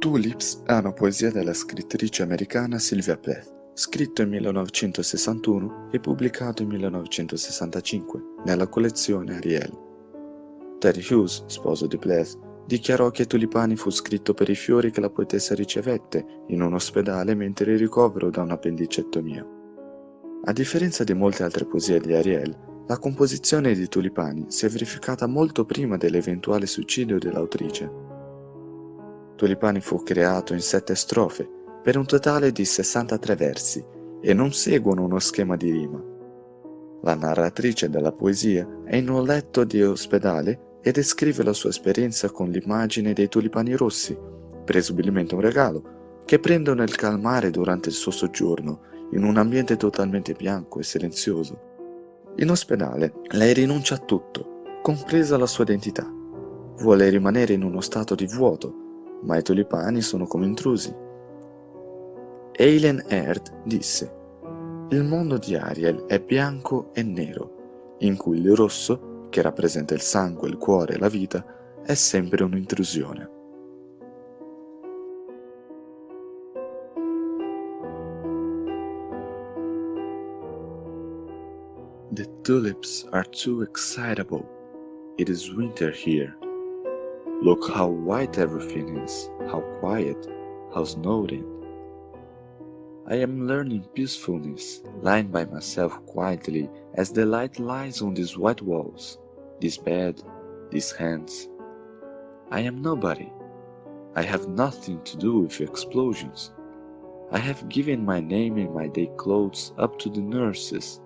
Tulips è una poesia della scrittrice americana Sylvia Plath, scritto nel 1961 e pubblicato nel 1965 nella collezione Ariel. Ted Hughes, sposo di Plath, dichiarò che Tulipani fu scritto per i fiori che la poetessa ricevette in un ospedale mentre in ricovero da un'appendicectomia. A differenza di molte altre poesie di Ariel, la composizione di Tulipani si è verificata molto prima dell'eventuale suicidio dell'autrice. Tulipani fu creato in 7 strofe, per un totale di 63 versi, e non seguono uno schema di rima. La narratrice della poesia è in un letto di ospedale e descrive la sua esperienza con l'immagine dei tulipani rossi, presumibilmente un regalo, che prendono il calmare durante il suo soggiorno in un ambiente totalmente bianco e silenzioso. In ospedale lei rinuncia a tutto, compresa la sua identità. Vuole rimanere in uno stato di vuoto, ma i tulipani sono come intrusi. Eileen Aird disse: il mondo di Ariel è bianco e nero, in cui il rosso, che rappresenta il sangue, il cuore e la vita, è sempre un'intrusione. The tulips are too excitable. It is winter here. Look how white everything is, how quiet, how snowed in. I am learning peacefulness, lying by myself quietly as the light lies on these white walls, this bed, these hands. I am nobody. I have nothing to do with explosions. I have given my name and my day clothes up to the nurses,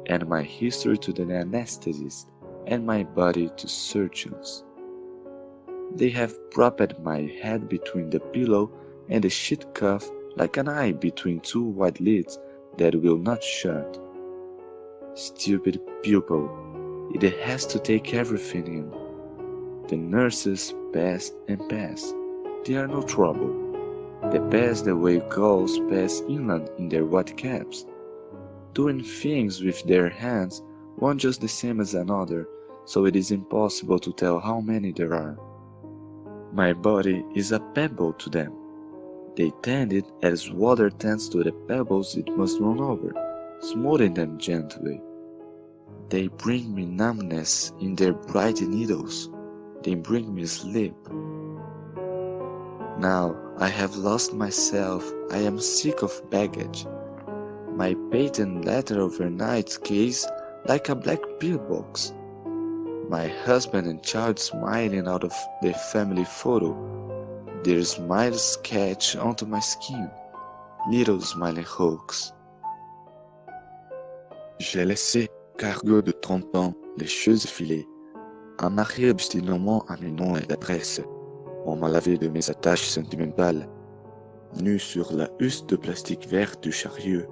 and my history to the anesthetist, and my body to surgeons. They have propped my head between the pillow and the sheet cuff like an eye between 2 white lids that will not shut. Stupid pupil, it has to take everything in. The nurses pass and pass. They are no trouble. They pass the way gulls pass inland in their white caps, doing things with their hands, one just the same as another, so it is impossible to tell how many there are. My body is a pebble to them. They tend it as water tends to the pebbles it must run over, smoothing them gently. They bring me numbness in their bright needles. They bring me sleep. Now I have lost myself. I am sick of baggage. My patent letter overnight case like a black pillbox. My husband and child smiling out of the family photo. Their smiles sketch onto my skin, little smiling hulks. J'ai laissé, cargo de 30 ans, les choses filer, en marié obstinément à mes noms et d'adresse. On m'a lavé de mes attaches sentimentales, nu sur la husse de plastique vert du chariot.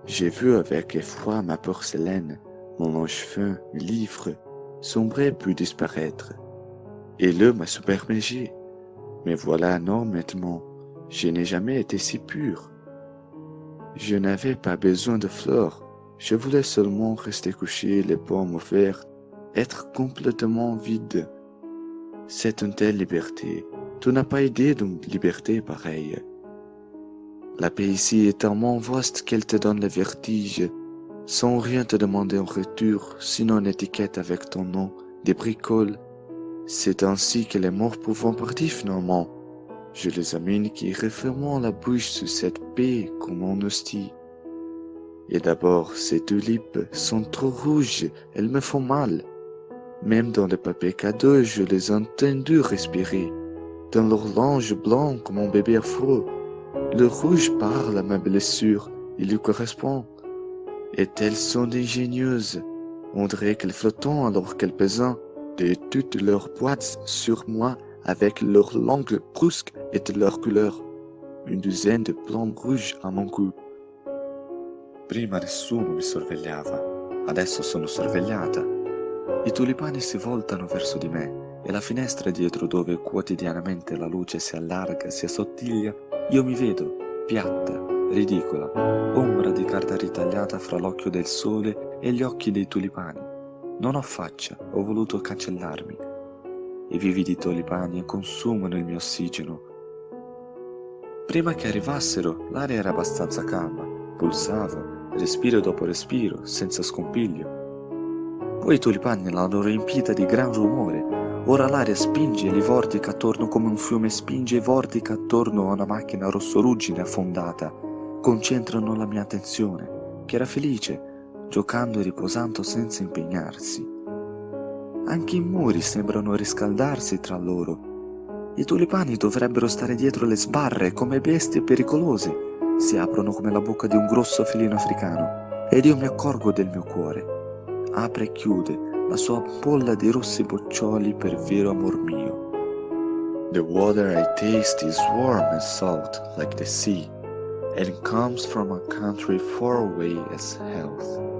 J'ai vu avec effroi ma porcelaine, mon linge fin, mes livres, sombrer puis disparaître. Et l'eau m'a submergé. Mais voilà, non, maintenant, je n'ai jamais été si pur. Je n'avais pas besoin de fleurs, je voulais seulement rester couché, les paumes ouvertes, être complètement vide. C'est une telle liberté, tu n'as pas idée d'une liberté pareille. La paix ici est tellement vaste qu'elle te donne le vertige, sans rien te demander en retour, sinon une étiquette avec ton nom, des bricoles. C'est ainsi que les morts pouvant partir finalement. Je les amène qui referment la bouche sur cette paix comme en hostie. Et d'abord, ces tulipes sont trop rouges, elles me font mal. Même dans le papier cadeau, je les ai entendues respirer. Dans leur linge blanc comme un bébé affreux. Le rouge parle à ma blessure, il lui correspond. Et elles sont ingénieuses. On dirait qu'elles flottent alors qu'elles pesent de toutes leurs boîtes sur moi avec leur langue brusque et de leur couleur. Une douzaine de plombs rouges à mon cou. Prima nessuno mi sorvegliava, adesso sono sorvegliata. I tulipani si voltano verso di me e la finestra dietro dove quotidianamente la luce si allarga, si assottiglia, io mi vedo, piatta, ridicola, ombra di carta ritagliata fra l'occhio del sole e gli occhi dei tulipani. Non ho faccia, ho voluto cancellarmi. I vividi tulipani consumano il mio ossigeno, Prima che arrivassero, l'aria era abbastanza calma, pulsavo, respiro dopo respiro, senza scompiglio. Poi i tulipani l'hanno riempita di gran rumore. Ora l'aria spinge e li vortica attorno come un fiume spinge e vortica attorno a una macchina rossoruggine affondata. Concentrano la mia attenzione, che era felice, giocando e riposando senza impegnarsi. Anche i muri sembrano riscaldarsi tra loro. I tulipani dovrebbero stare dietro le sbarre come bestie pericolose. Si aprono come la bocca di un grosso felino africano ed io mi accorgo del mio cuore. Apre e chiude la sua bolla di rossi boccioli per vero amor mio. The water I taste is warm and salt like the sea, and it comes from a country far away as health.